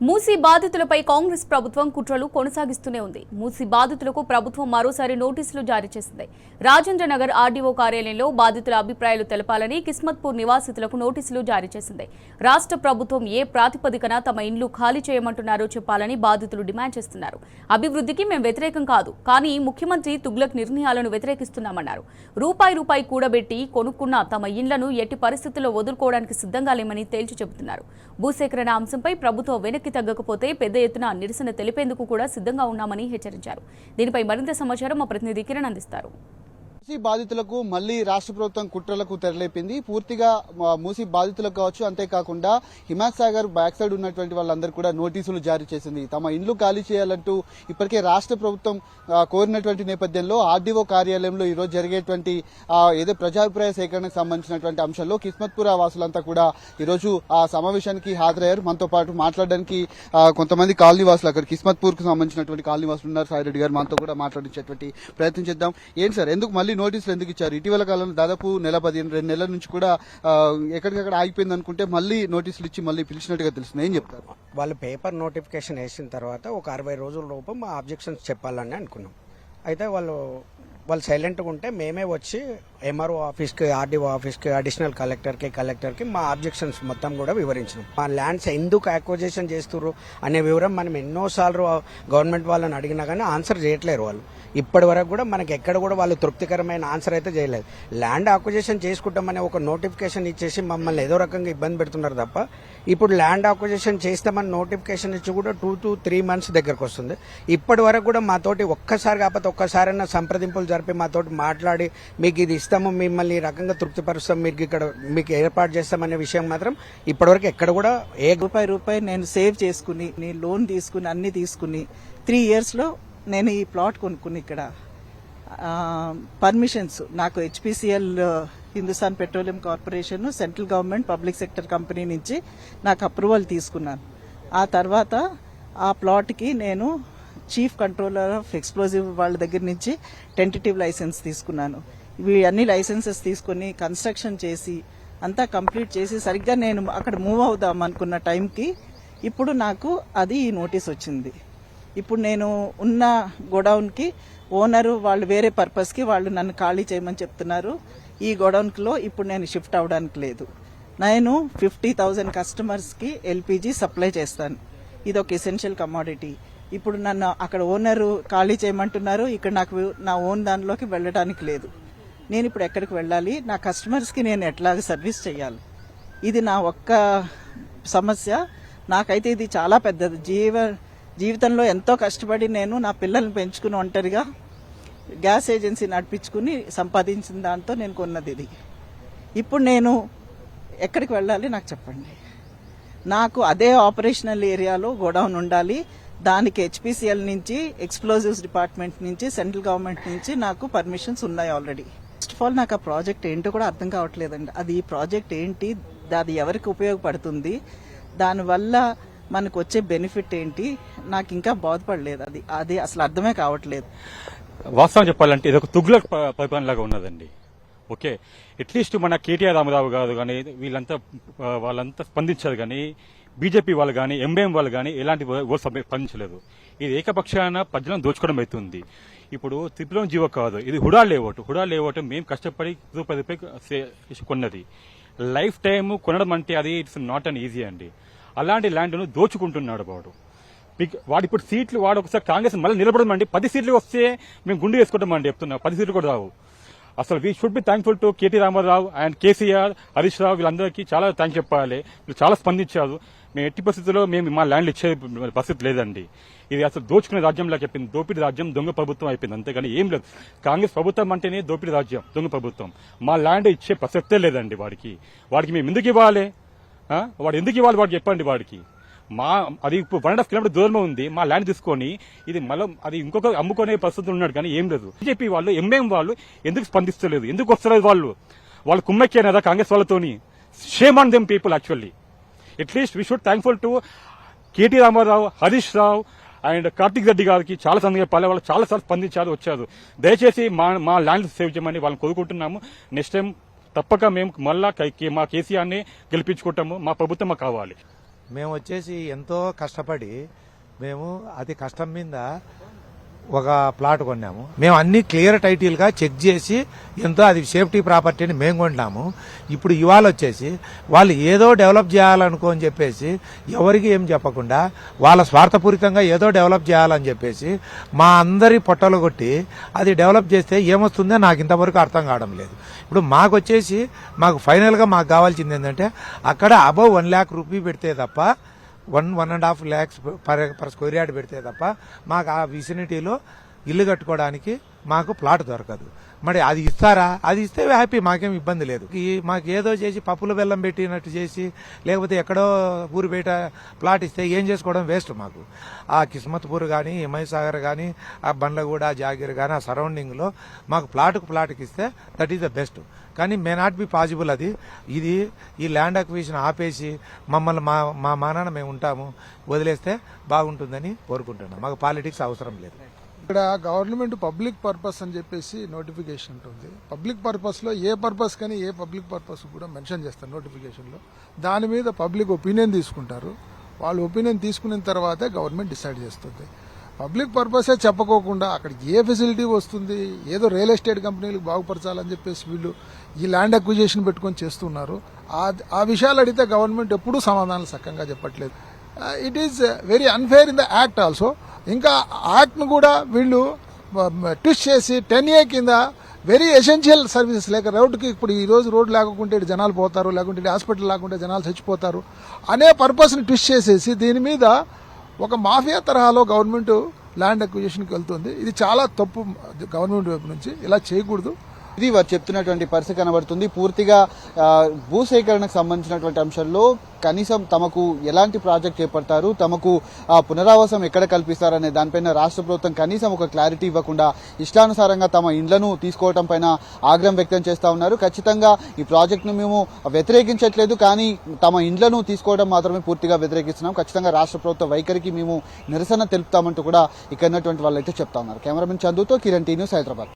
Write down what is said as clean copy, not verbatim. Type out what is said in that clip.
మూసీ బాధితులపై కాంగ్రెస్ ప్రభుత్వం కుట్రలు కొనసాగిస్తూనే ఉంది. మూసీ బాధితులకు ప్రభుత్వం మరోసారి నోటీసులు జారీ చేసింది. రాజేంద్రనగర్ ఆర్డీఓ కార్యాలయంలో బాధితుల అభిప్రాయాలు తెలపాలని కిస్మత్పూర్ నివాసితులకు నోటీసులు జారీ చేసింది. రాష్ట్ర ప్రభుత్వం ఏ ప్రాతిపదికన తమ ఇండ్లు ఖాళీ చేయమంటున్నారో చెప్పాలని బాధితులు డిమాండ్ చేస్తున్నారు. అభివృద్ధికి మేము వ్యతిరేకం కాదు, కానీ ముఖ్యమంత్రి తుగ్లక్ నిర్ణయాలను వ్యతిరేకిస్తున్నామన్నారు. రూపాయి కూడబెట్టి కొనుక్కున్న తమ ఇండ్లను ఎట్టి పరిస్థితుల్లో వదులుకోవడానికి సిద్ధంగా లేమని తేల్చి చెబుతున్నారు. భూసేకరణ అంశంపై ప్రభుత్వం వెనక్కి తగ్గకపోతే పెద్ద ఎత్తున నిరసన తెలిపేందుకు కూడా సిద్ధంగా ఉన్నామని హెచ్చరించారు. దీనిపై మరింత సమాచారం మా ప్రతినిధి కిరణ్ అందిస్తారు. మూసీ బాధితులకు మళ్లీ రాష్ట్ర ప్రభుత్వం కుట్రలకు తెరలేపింది. పూర్తిగా మూసీ బాధితులకు కావచ్చు, అంతేకాకుండా హిమాయత్ సాగర్ బ్యాక్ సైడ్ ఉన్నటువంటి వాళ్ళందరూ కూడా నోటీసులు జారీ చేసింది. తమ ఇండ్లు ఖాళీ చేయాలంటూ ఇప్పటికే రాష్ట్ర ప్రభుత్వం కోరినటువంటి నేపథ్యంలో ఆర్డీఓ కార్యాలయంలో ఈ రోజు జరిగేటువంటి ఏదో ప్రజాభిప్రాయ సేకరణకు సంబంధించినటువంటి అంశంలో కిస్మత్పూర్ వాసులంతా కూడా ఈ రోజు ఆ సమావేశానికి హాజరయ్యారు. మనతో పాటు మాట్లాడడానికి కొంతమంది కాలనీ వాసులు, అక్కడ కిస్మత్పూర్ కు సంబంధించినటువంటి కాలనీ వాసులు ఉన్నారు. సాయిరెడ్డి గారు మనతో కూడా మాట్లాడించేటువంటి ప్రయత్నం చేద్దాం. ఏంటి సార్, ఎందుకు మళ్ళీ నోటీసులు ఎందుకు ఇచ్చారు? ఇటీవల కాలంలో దాదాపు 2 నెలల నుంచి కూడా ఎక్కడికక్కడ ఆగిపోయింది అనుకుంటే మళ్ళీ నోటీసులు ఇచ్చి మళ్ళీ పిలిచినట్టుగా తెలుస్తుంది. ఏం చెప్తారు? వాళ్ళు పేపర్ నోటిఫికేషన్ వేసిన తర్వాత ఒక 60 రోజుల లోపు మా ఆబ్జెక్షన్స్ చెప్పాలని అనుకున్నాం. అయితే వాళ్ళు సైలెంట్గా ఉంటే మేమే వచ్చి ఎంఆర్ఓ ఆఫీస్కి, ఆర్డీఓ ఆఫీస్కి, అడిషనల్ కలెక్టర్కి మా ఆబ్జెక్షన్స్ మొత్తం కూడా వివరించినాం. మా ల్యాండ్స్ ఎందుకు అక్విజిషన్ చేస్తున్నారు అనే వివరం మనం ఎన్నోసార్లు గవర్నమెంట్ వాళ్ళని అడిగినా కానీ ఆన్సర్ చేయట్లేరు. వాళ్ళు ఇప్పటి వరకు కూడా మనకి ఎక్కడ కూడా వాళ్ళు తృప్తికరమైన ఆన్సర్ అయితే చేయలేదు. ల్యాండ్ అక్విజిషన్ చేసుకుంటామనే ఒక నోటిఫికేషన్ ఇచ్చేసి మమ్మల్ని ఏదో రకంగా ఇబ్బంది పెడుతున్నారు తప్ప ఇప్పుడు ల్యాండ్ అక్విజిషన్ చేస్తామని నోటిఫికేషన్ ఇచ్చి కూడా 2 to 3 months దగ్గరకు వస్తుంది. ఇప్పటి వరకు కూడా మాతోటి ఒక్కసారి కాకపోతే ఒక్కసారైనా సంప్రదింపులు జరిపి మాతోటి మాట్లాడి మీకు ఇది ఇస్తాము, మిమ్మల్ని ఈ రకంగా తృప్తిపరుస్తాం, మీకు ఏర్పాటు చేస్తామనే విషయం మాత్రం ఇప్పటివరకు ఎక్కడ కూడా రూపాయి నేను సేవ్ చేసుకుని, నేను లోన్ తీసుకుని అన్ని తీసుకుని 3 years లో నేను ఈ ప్లాట్ కొనుక్కుని ఇక్కడ పర్మిషన్స్ నాకు HPCL Hindustan petroleum corporation, central government public sector company నుంచి నాకు అప్రూవల్ తీసుకున్నాను. ఆ తర్వాత ఆ ప్లాట్కి నేను చీఫ్ కంట్రోలర్ ఆఫ్ ఎక్స్ప్లోజివ్ వాళ్ళ దగ్గర నుంచి టెంటేటివ్ లైసెన్స్ తీసుకున్నాను. ఇవి అన్ని లైసెన్సెస్ తీసుకుని కన్స్ట్రక్షన్ చేసి అంతా కంప్లీట్ చేసి సరిగ్గా నేను అక్కడ మూవ్ అవుదాం అనుకున్న టైంకి ఇప్పుడు నాకు అది నోటీస్ వచ్చింది. ఇప్పుడు నేను ఉన్న గోడౌన్కి ఓనరు వాళ్ళు వేరే పర్పస్కి వాళ్ళు నన్ను ఖాళీ చేయమని చెప్తున్నారు. ఈ గోడౌన్లో ఇప్పుడు నేను షిఫ్ట్ అవడానికి లేదు. నేను 50,000 కస్టమర్స్కి ఎల్పిజి సప్లై చేస్తాను. ఇది ఒక ఎసెన్షియల్ కమోడిటీ. ఇప్పుడు నన్ను అక్కడ ఓనరు ఖాళీ చేయమంటున్నారు. ఇక్కడ నాకు నా ఓన్ దానిలోకి వెళ్ళడానికి లేదు. నేను ఇప్పుడు ఎక్కడికి వెళ్ళాలి? నా కస్టమర్స్కి నేను ఎట్లాగ సర్వీస్ చేయాలి? ఇది నా ఒక్క సమస్య. నాకైతే ఇది చాలా పెద్దది. జీవితంలో ఎంతో కష్టపడి నేను నా పిల్లల్ని పెంచుకుని ఒంటరిగా గ్యాస్ ఏజెన్సీ నడిపించుకుని సంపాదించిన దాంతో నేను కొన్నది ఇది. ఇప్పుడు నేను ఎక్కడికి వెళ్ళాలి నాకు చెప్పండి. నాకు అదే ఆపరేషనల్ ఏరియాలో గోడౌన్ ఉండాలి. దానికి హెచ్పిసిఎల్ నుంచి, ఎక్స్ప్లోజివ్స్ డిపార్ట్మెంట్ నుంచి, సెంట్రల్ గవర్నమెంట్ నుంచి నాకు పర్మిషన్స్ ఉన్నాయి ఆల్రెడీ. ఫస్ట్ ఆఫ్ ఆల్ నాకు ఆ ప్రాజెక్ట్ ఏంటో కూడా అర్థం కావట్లేదండి. అది ఈ ప్రాజెక్ట్ ఏంటి, అది ఎవరికి ఉపయోగపడుతుంది, దానివల్ల మనకు వచ్చే బెనిఫిట్ ఏంటి, నాకు ఇంకా బాధపడలేదు. అది అసలు అర్థమే కావట్లేదు. వాస్తవం చెప్పాలంటే ఇది ఒక తుగ్లక్ పరిపాలనలాగా ఉన్నదండి. ఓకే, అట్లీస్ట్ మన కేటీఆర్ రామారావు గారు కానీ వాళ్ళంతా స్పందించారు, కానీ బీజేపీ వాళ్ళు కానీ ఎంఐఎం వాళ్ళు కానీ ఎలాంటి స్పందించలేదు. ఇది ఏకపక్షాన ప్రజలను దోచుకోవడం అవుతుంది. ఇప్పుడు త్రిపురం జీవో కాదు, ఇది హుడా లేఅవుట్ మేము కష్టపడి రూపాయి కొన్నది. లైఫ్ టైం కొనడం అంటే అది ఇట్స్ నాట్ అన్ ఈజీ అండి. అలాంటి ల్యాండ్ను దోచుకుంటున్నాడు వాడు ఇప్పుడు సీట్లు వాడు ఒకసారి కాంగ్రెస్ మళ్ళీ నిలబడమండి. 10 సీట్లు వస్తే మేము గుండు వేసుకుంటామండి చెప్తున్నా. 10 సీట్లు కూడా రావు. అసలు we should be thankful to KT Rama Rao and KCR, Harish Rao, వీళ్ళందరికీ చాలా థ్యాంక్స్ చెప్పాలి. వీళ్ళు చాలా స్పందించారు. మేము ఎట్టి పరిస్థితుల్లో మేము మా ల్యాండ్లు ఇచ్చే పరిస్థితి లేదండి. ఇది అసలు దోచుకునే రాజ్యంలా చెప్పింది. దోపిడీ రాజ్యం, దొంగ ప్రభుత్వం అయిపోయింది. అంతేగాని ఏం లేదు. కాంగ్రెస్ ప్రభుత్వం అంటేనే దోపిడీ రాజ్యం, దొంగ ప్రభుత్వం. మా ల్యాండ్ ఇచ్చే ప్రసక్తే లేదండి. వాడికి మేము ఎందుకు ఇవ్వాలి? వాడు ఎందుకు ఇవ్వాలి వాడికి చెప్పండి. వాడికి అది ఇప్పుడు 1.5 kilometers దూరంలో ఉంది. మా ల్యాండ్ తీసుకొని ఇది మళ్ళీ అది ఇంకొక అమ్ముకునే పరిస్థితులు ఉన్నాడు, కానీ ఏం లేదు. బీజేపీ వాళ్ళు, ఎంఐఎం వాళ్ళు ఎందుకు స్పందిస్తలేదు? ఎందుకు వస్తలేదు? వాళ్ళు కుమ్మక్కేనదా కాంగ్రెస్ వాళ్ళతోని? Shame on them people actually. At least we should thankful to KT Rama Rao, Harish Rao and Karthik Reddy గారికి చాలా సందర్భాలు చెప్పాలి. వాళ్ళు చాలా సార్లు స్పందించారు, వచ్చారు. దయచేసి మా ల్యాండ్ సేవ్ చేయమని వాళ్ళని కోరుకుంటున్నాము. నెక్స్ట్ టైం తప్పక మేము మళ్ళా మా కేసీఆర్ని గెలిపించుకుంటాము. మా ప్రభుత్వం మాకు కావాలి. మేము వచ్చేసి ఎంతో కష్టపడి మేము అది కష్టం మీద ఒక ప్లాట్ కొన్నాము. మేము అన్ని క్లియర్ టైటిల్ గా చెక్ చేసి ఎంతో అది సేఫ్టీ ప్రాపర్టీని మేము కొన్నాము. ఇప్పుడు ఇవాళ వచ్చేసి వాళ్ళు ఏదో డెవలప్ చేయాలనుకో అని చెప్పేసి ఎవరికి ఏం చెప్పకుండా వాళ్ళ స్వార్థపూరితంగా ఏదో డెవలప్ చేయాలని చెప్పేసి మా అందరి పొట్టలు కొట్టి అది డెవలప్ చేస్తే ఏమొస్తుందో నాకు ఇంతవరకు అర్థం కావడం లేదు. ఇప్పుడు మాకు వచ్చేసి మాకు ఫైనల్ గా మాకు కావాల్సింది ఏంటంటే అక్కడ అబౌవ్ 1 lakh రూపీ పెడితే తప్ప 1.5 lakhs పర్ స్క్వేర్ యార్డ్ పెడితే తప్ప మాకు ఆ విసినిటీలో ఇల్లు కట్టుకోవడానికి మాకు ప్లాట్ దొరకదు. మరి అది ఇస్తారా? అది ఇస్తే హ్యాపీ, మాకేం ఇబ్బంది లేదు. మాకు ఏదో చేసి పప్పుల బెల్లం పెట్టినట్టు చేసి లేకపోతే ఎక్కడో ఊరు బయట ప్లాట్ ఇస్తే ఏం చేసుకోవడం వేస్ట్. మాకు ఆ కిస్మత్పూర్ కానీ హిమయసాగర్ కానీ ఆ బండ్లగూడ జాగీర్ కానీ ఆ సరౌండింగ్లో మాకు ప్లాట్కి ఇస్తే దట్ ఈస్ ద బెస్ట్. కానీ మే నాట్ బి పాసిబుల్. అది ఇది ఈ ల్యాండ్ అక్విజిషన్ ఆపేసి మమ్మల్ని మా మానాన మేము ఉంటాము వదిలేస్తే బాగుంటుందని కోరుకుంటున్నాం. మాకు పాలిటిక్స్ అవసరం లేదు. ఇక్కడ గవర్నమెంట్ పబ్లిక్ పర్పస్ అని చెప్పేసి నోటిఫికేషన్ ఉంటుంది. పబ్లిక్ పర్పస్ లో ఏ పర్పస్ కానీ ఏ పబ్లిక్ పర్పస్ కూడా మెన్షన్ చేస్తారు నోటిఫికేషన్ లో. దాని మీద పబ్లిక్ ఒపీనియన్ తీసుకుంటారు. వాళ్ళు ఒపీనియన్ తీసుకున్న తర్వాతే గవర్నమెంట్ డిసైడ్ చేస్తుంది. పబ్లిక్ పర్పసే చెప్పకోకుండా అక్కడ ఏ ఫెసిలిటీ వస్తుంది, ఏదో రియల్ ఎస్టేట్ కంపెనీలకు బాగుపరచాలని చెప్పేసి వీళ్ళు ఈ ల్యాండ్ అక్విజిషన్ పెట్టుకొని చేస్తున్నారు. ఆ విషయాలు అడిగితే గవర్నమెంట్ ఎప్పుడూ సమాధానాలు సక్కంగా చెప్పట్లేదు. It is very unfair in the act also. ఇంకా యాక్ట్ ను కూడా వీళ్ళు ట్విస్ట్ చేసి 10A కింద వెరీ ఎసెన్షియల్ సర్వీసెస్ లేక రోడ్డుకి ఇప్పుడు ఈ రోజు రోడ్డు లేకుంటే జనాలు పోతారు, లేకుంటే హాస్పిటల్ లేకుంటే జనాలు చచ్చిపోతారు అనే పర్పస్ ని ట్విస్ట్ చేసేసి దీని మీద ఒక మాఫియా తరహాలో గవర్నమెంట్ ల్యాండ్ అక్విజిషన్కి వెళ్తుంది. ఇది చాలా తప్పు గవర్నమెంట్ వైపు నుంచి. ఇలా చేయకూడదు. ఇది వారు చెప్తున్నటువంటి పరిస్థితి కనబడుతుంది. పూర్తిగా భూసేకరణకు సంబంధించినటువంటి అంశాల్లో కనీసం తమకు ఎలాంటి ప్రాజెక్ట్ చేపడతారు, తమకు పునరావాసం ఎక్కడ కల్పిస్తారనే దానిపైన రాష్ట్ర ప్రభుత్వం కనీసం ఒక క్లారిటీ ఇవ్వకుండా ఇష్టానుసారంగా తమ ఇండ్లను తీసుకోవడం పైన ఆగ్రహం వ్యక్తం చేస్తా ఉన్నారు. ఖచ్చితంగా ఈ ప్రాజెక్టును మేము వ్యతిరేకించట్లేదు, కానీ తమ ఇండ్లను తీసుకోవడం మాత్రమే పూర్తిగా వ్యతిరేకిస్తున్నాం. ఖచ్చితంగా రాష్ట్ర ప్రభుత్వ వైఖరికి మేము నిరసన తెలుపుతామంటూ కూడా ఇక్కడ ఉన్నటువంటి వాళ్ళు అయితే చెప్తా ఉన్నారు. కెమెరామెన్ చందుతో కిరణ్ టీ న్యూస్, హైదరాబాద్.